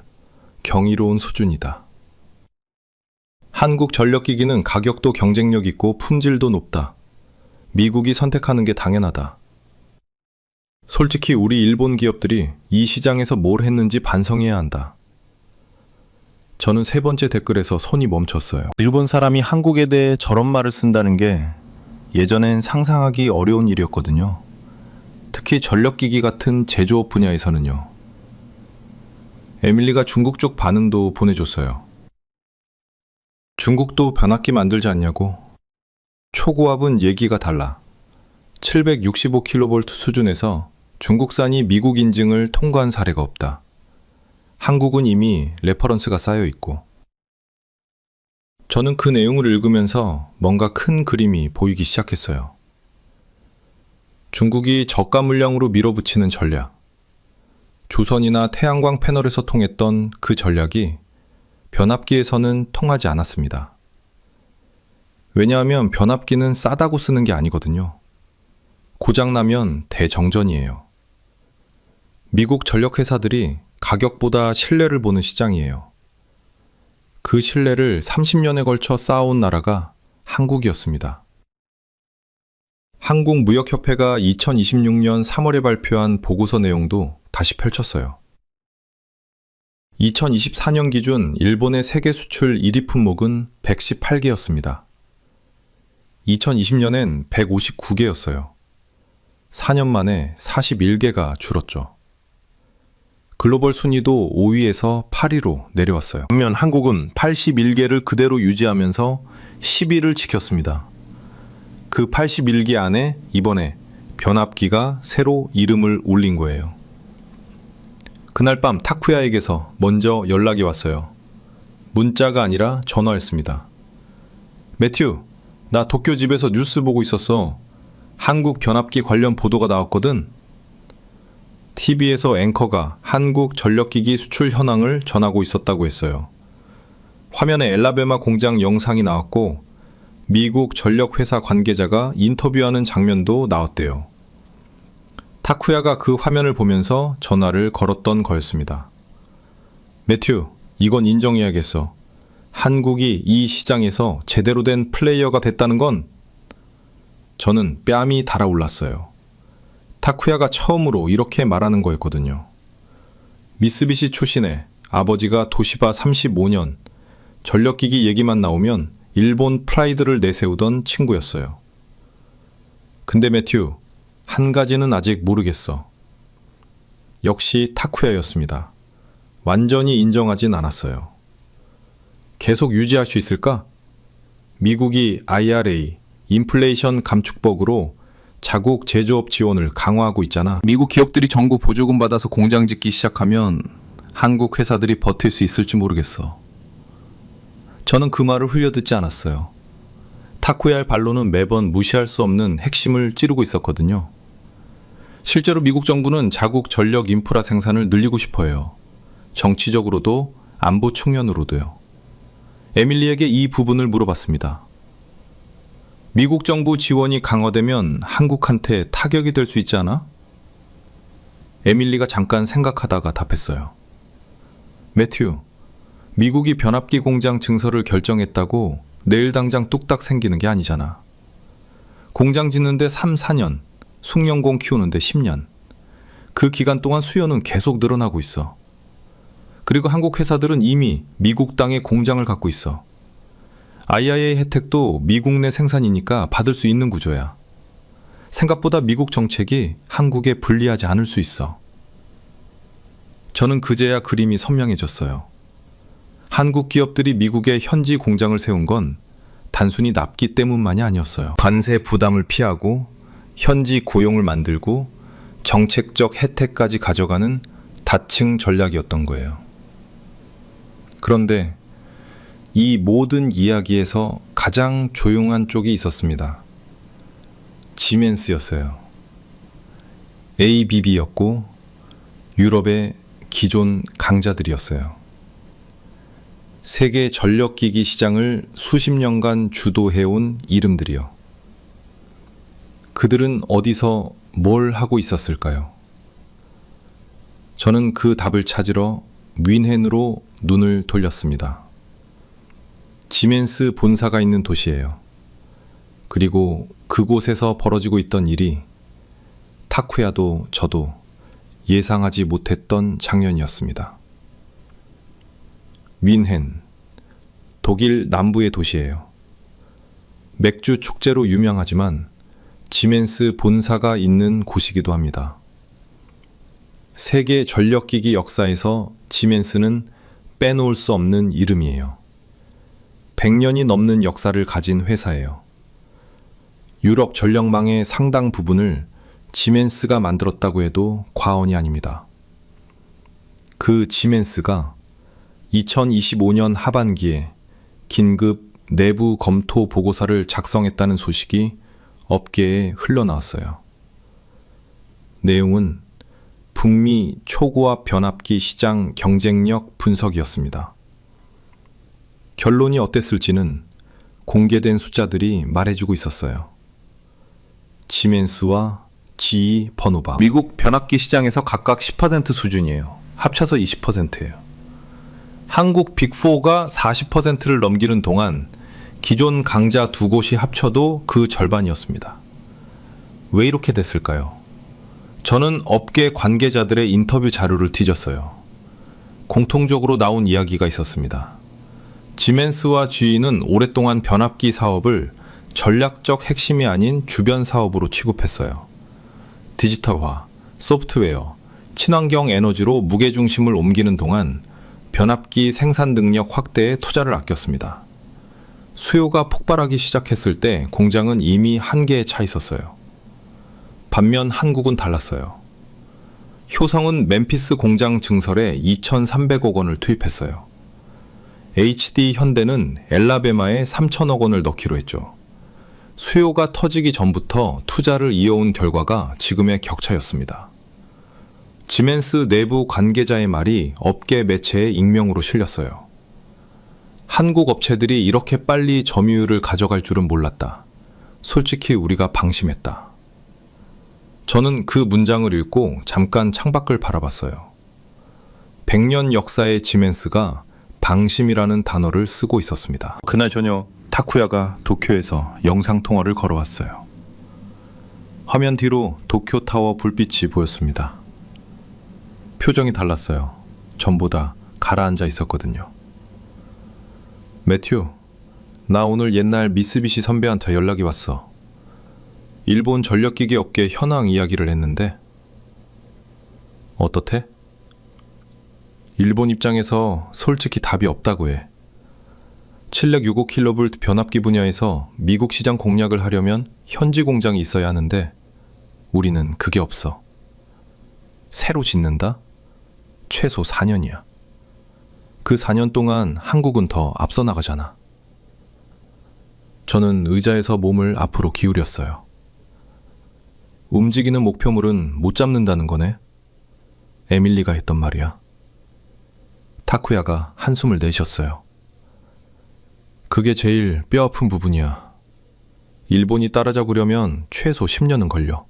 경이로운 수준이다. 한국 전력기기는 가격도 경쟁력 있고 품질도 높다. 미국이 선택하는 게 당연하다. 솔직히 우리 일본 기업들이 이 시장에서 뭘 했는지 반성해야 한다. 저는 세 번째 댓글에서 손이 멈췄어요. 일본 사람이 한국에 대해 저런 말을 쓴다는 게 예전엔 상상하기 어려운 일이었거든요. 특히 전력기기 같은 제조업 분야에서는요. 에밀리가 중국 쪽 반응도 보내줬어요. 중국도 변압기 만들지 않냐고. 초고압은 얘기가 달라. 765kV 수준에서 중국산이 미국 인증을 통과한 사례가 없다. 한국은 이미 레퍼런스가 쌓여 있고. 저는 그 내용을 읽으면서 뭔가 큰 그림이 보이기 시작했어요. 중국이 저가 물량으로 밀어붙이는 전략. 조선이나 태양광 패널에서 통했던 그 전략이 변압기에서는 통하지 않았습니다. 왜냐하면 변압기는 싸다고 쓰는 게 아니거든요. 고장나면 대정전이에요. 미국 전력회사들이 가격보다 신뢰를 보는 시장이에요. 그 신뢰를 30년에 걸쳐 쌓아온 나라가 한국이었습니다. 한국무역협회가 2026년 3월에 발표한 보고서 내용도 다시 펼쳤어요. 2024년 기준 일본의 세계 수출 1위 품목은 118개였습니다. 2020년엔 159개였어요. 4년 만에 41개가 줄었죠. 글로벌 순위도 5위에서 8위로 내려왔어요. 반면 한국은 81개를 그대로 유지하면서 10위를 지켰습니다. 그 81개 안에 이번에 변압기가 새로 이름을 올린 거예요. 그날 밤 타쿠야에게서 먼저 연락이 왔어요. 문자가 아니라 전화였습니다. 매튜, 나 도쿄 집에서 뉴스 보고 있었어. 한국 변압기 관련 보도가 나왔거든. TV에서 앵커가 한국 전력기기 수출 현황을 전하고 있었다고 했어요. 화면에 엘라베마 공장 영상이 나왔고 미국 전력회사 관계자가 인터뷰하는 장면도 나왔대요. 타쿠야가 그 화면을 보면서 전화를 걸었던 거였습니다. 매튜, 이건 인정해야겠어. 한국이 이 시장에서 제대로 된 플레이어가 됐다는 건 저는 뺨이 달아올랐어요. 타쿠야가 처음으로 이렇게 말하는 거였거든요. 미쓰비시 출신의 아버지가 도시바 35년, 전력기기 얘기만 나오면 일본 프라이드를 내세우던 친구였어요. 근데 매튜, 한 가지는 아직 모르겠어. 역시 타쿠야였습니다. 완전히 인정하진 않았어요. 계속 유지할 수 있을까? 미국이 IRA, 인플레이션 감축법으로 자국 제조업 지원을 강화하고 있잖아. 미국 기업들이 정부 보조금 받아서 공장 짓기 시작하면 한국 회사들이 버틸 수 있을지 모르겠어. 저는 그 말을 흘려듣지 않았어요. 타쿠야의 반론은 매번 무시할 수 없는 핵심을 찌르고 있었거든요. 실제로 미국 정부는 자국 전력 인프라 생산을 늘리고 싶어 해요. 정치적으로도 안보 측면으로도요. 에밀리에게 이 부분을 물어봤습니다. 미국 정부 지원이 강화되면 한국한테 타격이 될 수 있지 않아? 에밀리가 잠깐 생각하다가 답했어요. 매튜, 미국이 변압기 공장 증설을 결정했다고 내일 당장 뚝딱 생기는 게 아니잖아. 공장 짓는데 3, 4년, 숙련공 키우는데 10년. 그 기간 동안 수요는 계속 늘어나고 있어. 그리고 한국 회사들은 이미 미국 땅에 공장을 갖고 있어. IIA 혜택도 미국 내 생산이니까 받을 수 있는 구조야. 생각보다 미국 정책이 한국에 불리하지 않을 수 있어. 저는 그제야 그림이 선명해졌어요. 한국 기업들이 미국에 현지 공장을 세운 건 단순히 납기 때문만이 아니었어요. 관세 부담을 피하고 현지 고용을 만들고 정책적 혜택까지 가져가는 다층 전략이었던 거예요. 그런데 이 모든 이야기에서 가장 조용한 쪽이 있었습니다. 지멘스였어요. ABB였고 유럽의 기존 강자들이었어요. 세계 전력기기 시장을 수십 년간 주도해온 이름들이요. 그들은 어디서 뭘 하고 있었을까요? 저는 그 답을 찾으러 뮌헨으로 눈을 돌렸습니다. 지멘스 본사가 있는 도시예요. 그리고 그곳에서 벌어지고 있던 일이 타쿠야도 저도 예상하지 못했던 장면이었습니다. 뮌헨, 독일 남부의 도시예요. 맥주 축제로 유명하지만 지멘스 본사가 있는 곳이기도 합니다. 세계 전력기기 역사에서 지멘스는 빼놓을 수 없는 이름이에요. 100년이 넘는 역사를 가진 회사예요. 유럽 전력망의 상당 부분을 지멘스가 만들었다고 해도 과언이 아닙니다. 그 지멘스가 2025년 하반기에 긴급 내부 검토 보고서를 작성했다는 소식이 업계에 흘러나왔어요. 내용은 북미 초고압 변압기 시장 경쟁력 분석이었습니다. 결론이 어땠을지는 공개된 숫자들이 말해주고 있었어요. 지멘스와 GE 버노바. 미국 변압기 시장에서 각각 10% 수준이에요. 합쳐서 20%예요. 한국 빅4가 40%를 넘기는 동안 기존 강자 두 곳이 합쳐도 그 절반이었습니다. 왜 이렇게 됐을까요? 저는 업계 관계자들의 인터뷰 자료를 뒤졌어요. 공통적으로 나온 이야기가 있었습니다. 지멘스와 GE는 오랫동안 변압기 사업을 전략적 핵심이 아닌 주변 사업으로 취급했어요. 디지털화, 소프트웨어, 친환경 에너지로 무게중심을 옮기는 동안 변압기 생산 능력 확대에 투자를 아꼈습니다. 수요가 폭발하기 시작했을 때 공장은 이미 한계에 차 있었어요. 반면 한국은 달랐어요. 효성은 멤피스 공장 증설에 2,300억 원을 투입했어요. HD 현대는 엘라베마에 3,000억 원을 넣기로 했죠. 수요가 터지기 전부터 투자를 이어온 결과가 지금의 격차였습니다. 지멘스 내부 관계자의 말이 업계 매체에 익명으로 실렸어요. 한국 업체들이 이렇게 빨리 점유율을 가져갈 줄은 몰랐다. 솔직히 우리가 방심했다. 저는 그 문장을 읽고 잠깐 창밖을 바라봤어요. 100년 역사의 지멘스가 방심이라는 단어를 쓰고 있었습니다. 그날 저녁 타쿠야가 도쿄에서 영상통화를 걸어왔어요. 화면 뒤로 도쿄타워 불빛이 보였습니다. 표정이 달랐어요. 전보다 가라앉아 있었거든요. 매튜, 나 오늘 옛날 미쓰비시 선배한테 연락이 왔어. 일본 전력기기 업계 현황 이야기를 했는데 어떻대? 일본 입장에서 솔직히 답이 없다고 해. 765kV 변압기 분야에서 미국 시장 공략을 하려면 현지 공장이 있어야 하는데 우리는 그게 없어. 새로 짓는다? 최소 4년이야. 그 4년 동안 한국은 더 앞서 나가잖아. 저는 의자에서 몸을 앞으로 기울였어요. 움직이는 목표물은 못 잡는다는 거네. 에밀리가 했던 말이야. 타쿠야가 한숨을 내쉬었어요. 그게 제일 뼈아픈 부분이야. 일본이 따라잡으려면 최소 10년은 걸려.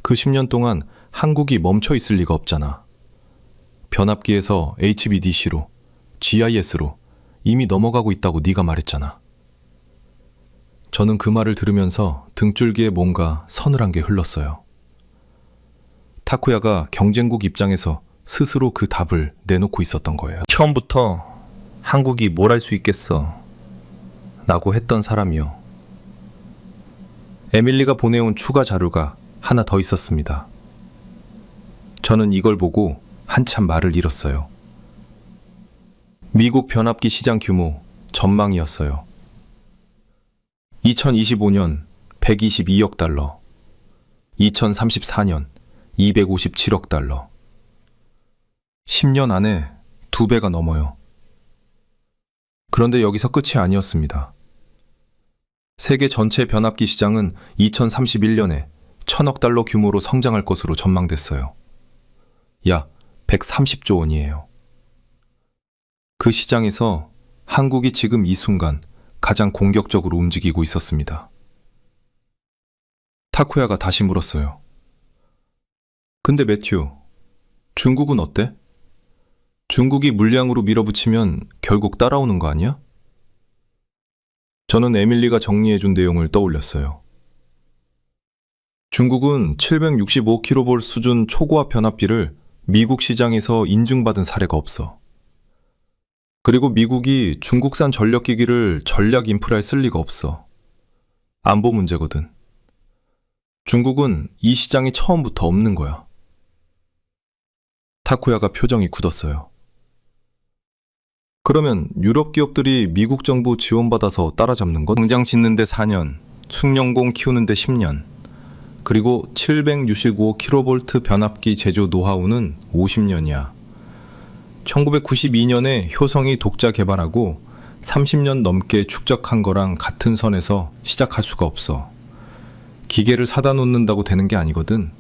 그 10년 동안 한국이 멈춰 있을 리가 없잖아. 변압기에서 HVDC로, GIS로 이미 넘어가고 있다고 네가 말했잖아. 저는 그 말을 들으면서 등줄기에 뭔가 서늘한 게 흘렀어요. 타쿠야가 경쟁국 입장에서 스스로 그 답을 내놓고 있었던 거예요. 처음부터 한국이 뭘 할 수 있겠어 라고 했던 사람이요. 에밀리가 보내온 추가 자료가 하나 더 있었습니다. 저는 이걸 보고 한참 말을 잃었어요. 미국 변압기 시장 규모 전망이었어요. 2025년 122억 달러, 2034년 257억 달러. 10년 안에 2배가 넘어요. 그런데 여기서 끝이 아니었습니다. 세계 전체 변압기 시장은 2031년에 1000억 달러 규모로 성장할 것으로 전망됐어요. 약 130조 원이에요. 그 시장에서 한국이 지금 이 순간 가장 공격적으로 움직이고 있었습니다. 타쿠야가 다시 물었어요. 근데 매튜, 중국은 어때? 중국이 물량으로 밀어붙이면 결국 따라오는 거 아니야? 저는 에밀리가 정리해준 내용을 떠올렸어요. 중국은 765kV 수준 초고압 변압기를 미국 시장에서 인증받은 사례가 없어. 그리고 미국이 중국산 전력기기를 전략 인프라에 쓸 리가 없어. 안보 문제거든. 중국은 이 시장이 처음부터 없는 거야. 타쿠야가 표정이 굳었어요. 그러면 유럽 기업들이 미국 정부 지원받아서 따라잡는 것? 공장 짓는데 4년, 숙련공 키우는데 10년, 그리고 765kV 변압기 제조 노하우는 50년이야. 1992년에 효성이 독자 개발하고 30년 넘게 축적한 거랑 같은 선에서 시작할 수가 없어. 기계를 사다 놓는다고 되는 게 아니거든.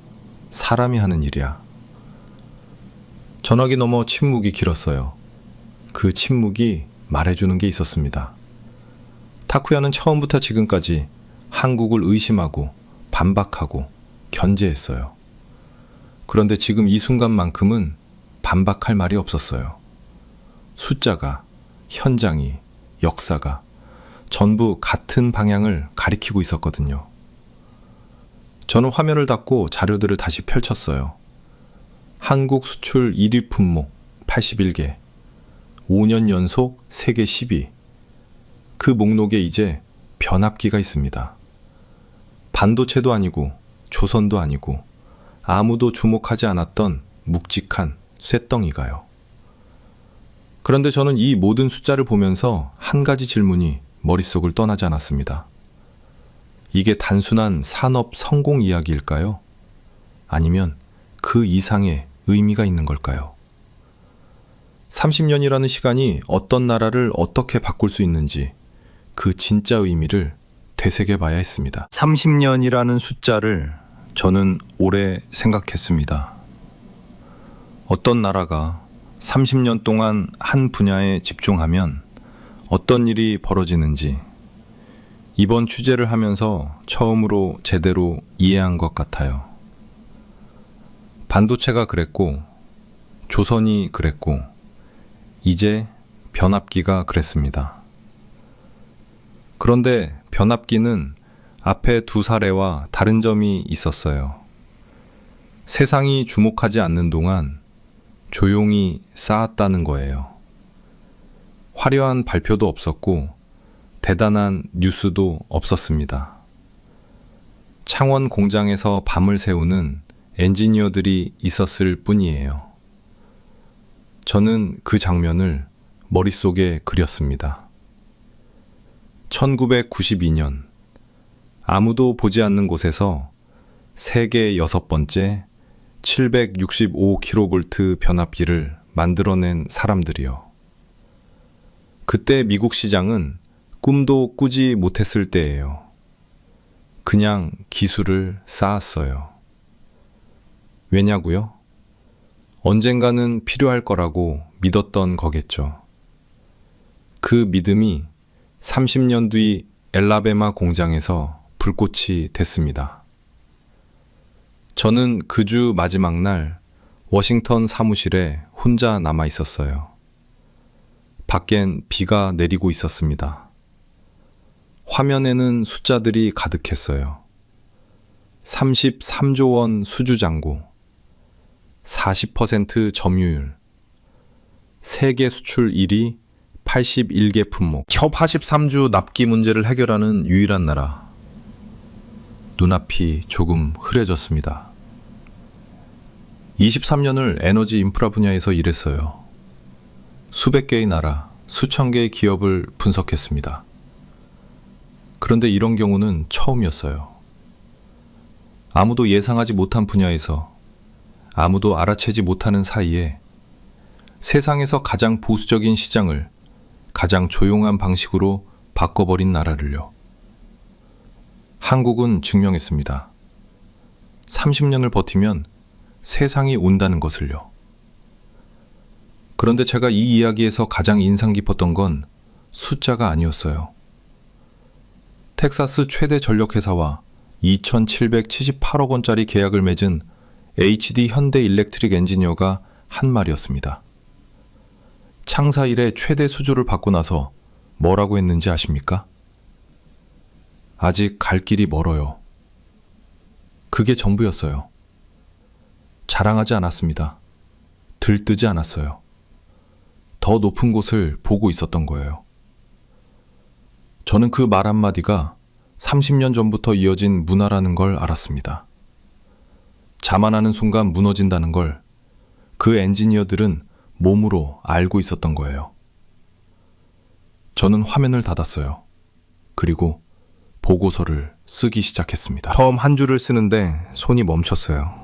사람이 하는 일이야. 전화기 넘어 침묵이 길었어요. 그 침묵이 말해주는 게 있었습니다. 타쿠야는 처음부터 지금까지 한국을 의심하고 반박하고 견제했어요. 그런데 지금 이 순간만큼은 반박할 말이 없었어요. 숫자가, 현장이, 역사가 전부 같은 방향을 가리키고 있었거든요. 저는 화면을 닫고 자료들을 다시 펼쳤어요. 한국 수출 1위 품목 81개, 5년 연속 세계 10위. 그 목록에 이제 변압기가 있습니다. 반도체도 아니고 조선도 아니고 아무도 주목하지 않았던 묵직한 쇳덩이가요. 그런데 저는 이 모든 숫자를 보면서 한 가지 질문이 머릿속을 떠나지 않았습니다. 이게 단순한 산업 성공 이야기일까요? 아니면 그 이상의 의미가 있는 걸까요? 30년이라는 시간이 어떤 나라를 어떻게 바꿀 수 있는지 그 진짜 의미를 되새겨 봐야 했습니다. 30년이라는 숫자를 저는 오래 생각했습니다. 어떤 나라가 30년 동안 한 분야에 집중하면 어떤 일이 벌어지는지 이번 취재를 하면서 처음으로 제대로 이해한 것 같아요. 반도체가 그랬고, 조선이 그랬고, 이제 변압기가 그랬습니다. 그런데 변압기는 앞에 두 사례와 다른 점이 있었어요. 세상이 주목하지 않는 동안 조용히 쌓았다는 거예요. 화려한 발표도 없었고 대단한 뉴스도 없었습니다. 창원 공장에서 밤을 새우는 엔지니어들이 있었을 뿐이에요. 저는 그 장면을 머릿속에 그렸습니다. 1992년 아무도 보지 않는 곳에서 세계 6번째 765kV 변압기를 만들어낸 사람들이요. 그때 미국 시장은 꿈도 꾸지 못했을 때예요. 그냥 기술을 쌓았어요. 왜냐고요? 언젠가는 필요할 거라고 믿었던 거겠죠. 그 믿음이 30년 뒤 엘라베마 공장에서 불꽃이 됐습니다. 저는 그 주 마지막 날 워싱턴 사무실에 혼자 남아 있었어요. 밖엔 비가 내리고 있었습니다. 화면에는 숫자들이 가득했어요. 33조 원 수주 잔고, 40% 점유율, 세계 수출 1위, 81개 품목. 첫 83주 납기 문제를 해결하는 유일한 나라. 눈앞이 조금 흐려졌습니다. 23년을 에너지 인프라 분야에서 일했어요. 수백 개의 나라, 수천 개의 기업을 분석했습니다. 그런데 이런 경우는 처음이었어요. 아무도 예상하지 못한 분야에서, 아무도 알아채지 못하는 사이에 세상에서 가장 보수적인 시장을 가장 조용한 방식으로 바꿔버린 나라를요. 한국은 증명했습니다. 30년을 버티면 세상이 온다는 것을요. 그런데 제가 이 이야기에서 가장 인상 깊었던 건 숫자가 아니었어요. 텍사스 최대 전력회사와 2,778억 원짜리 계약을 맺은 HD 현대 일렉트릭 엔지니어가 한 말이었습니다. 창사 이래 최대 수주를 받고 나서 뭐라고 했는지 아십니까? 아직 갈 길이 멀어요. 그게 전부였어요. 자랑하지 않았습니다. 들뜨지 않았어요. 더 높은 곳을 보고 있었던 거예요. 저는 그 말 한마디가 30년 전부터 이어진 문화라는 걸 알았습니다. 자만하는 순간 무너진다는 걸 그 엔지니어들은 몸으로 알고 있었던 거예요. 저는 화면을 닫았어요. 그리고 보고서를 쓰기 시작했습니다. 처음 한 줄을 쓰는데 손이 멈췄어요.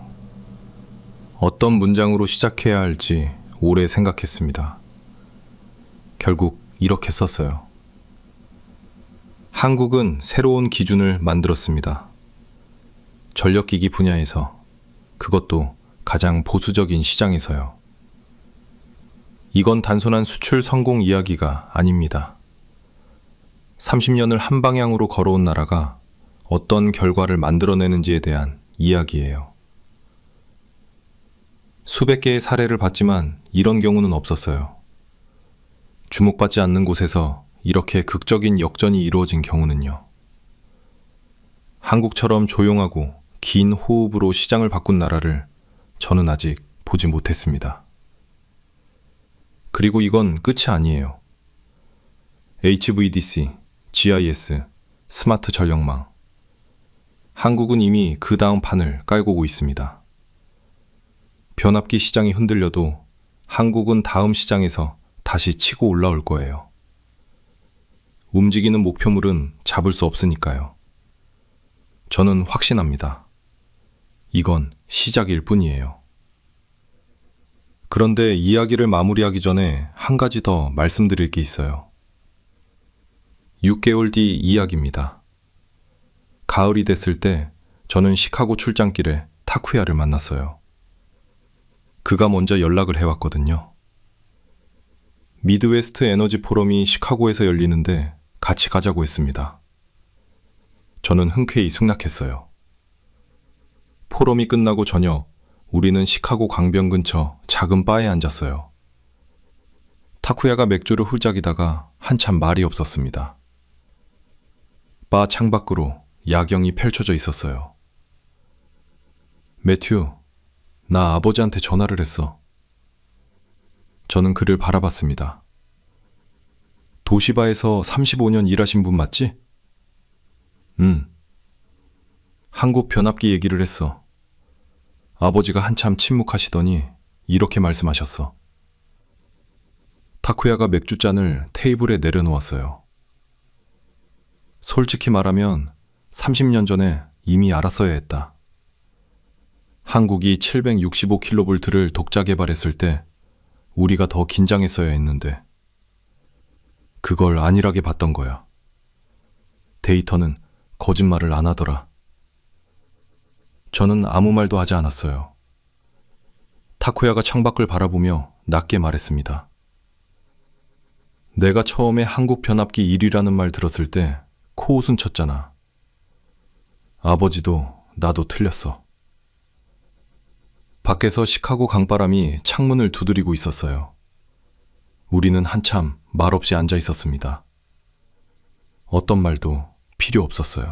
어떤 문장으로 시작해야 할지 오래 생각했습니다. 결국 이렇게 썼어요. 한국은 새로운 기준을 만들었습니다. 전력기기 분야에서, 그것도 가장 보수적인 시장에서요. 이건 단순한 수출 성공 이야기가 아닙니다. 30년을 한 방향으로 걸어온 나라가 어떤 결과를 만들어내는지에 대한 이야기예요. 수백 개의 사례를 봤지만 이런 경우는 없었어요. 주목받지 않는 곳에서 이렇게 극적인 역전이 이루어진 경우는요. 한국처럼 조용하고 긴 호흡으로 시장을 바꾼 나라를 저는 아직 보지 못했습니다. 그리고 이건 끝이 아니에요. HVDC, GIS, 스마트 전력망. 한국은 이미 그 다음 판을 깔고 오고 있습니다. 변압기 시장이 흔들려도 한국은 다음 시장에서 다시 치고 올라올 거예요. 움직이는 목표물은 잡을 수 없으니까요. 저는 확신합니다. 이건 시작일 뿐이에요. 그런데 이야기를 마무리하기 전에 한 가지 더 말씀드릴 게 있어요. 6개월 뒤 이야기입니다. 가을이 됐을 때 저는 시카고 출장길에 타쿠야를 만났어요. 그가 먼저 연락을 해왔거든요. 미드웨스트 에너지 포럼이 시카고에서 열리는데 같이 가자고 했습니다. 저는 흔쾌히 승낙했어요. 포럼이 끝나고 저녁, 우리는 시카고 강변 근처 작은 바에 앉았어요. 타쿠야가 맥주를 훌짝이다가 한참 말이 없었습니다. 바 창밖으로 야경이 펼쳐져 있었어요. 매튜, 나 아버지한테 전화를 했어. 저는 그를 바라봤습니다. 도시바에서 35년 일하신 분 맞지? 한국 변압기 얘기를 했어. 아버지가 한참 침묵하시더니 이렇게 말씀하셨어. 타쿠야가 맥주잔을 테이블에 내려놓았어요. 솔직히 말하면 30년 전에 이미 알았어야 했다. 한국이 765kV를 독자 개발했을 때 우리가 더 긴장했어야 했는데 그걸 안일하게 봤던 거야. 데이터는 거짓말을 안 하더라. 저는 아무 말도 하지 않았어요. 타쿠야가 창밖을 바라보며 낮게 말했습니다. 내가 처음에 한국 변압기 1위라는 말 들었을 때 코웃음 쳤잖아. 아버지도 나도 틀렸어. 밖에서 시카고 강바람이 창문을 두드리고 있었어요. 우리는 한참 말없이 앉아 있었습니다. 어떤 말도 필요 없었어요.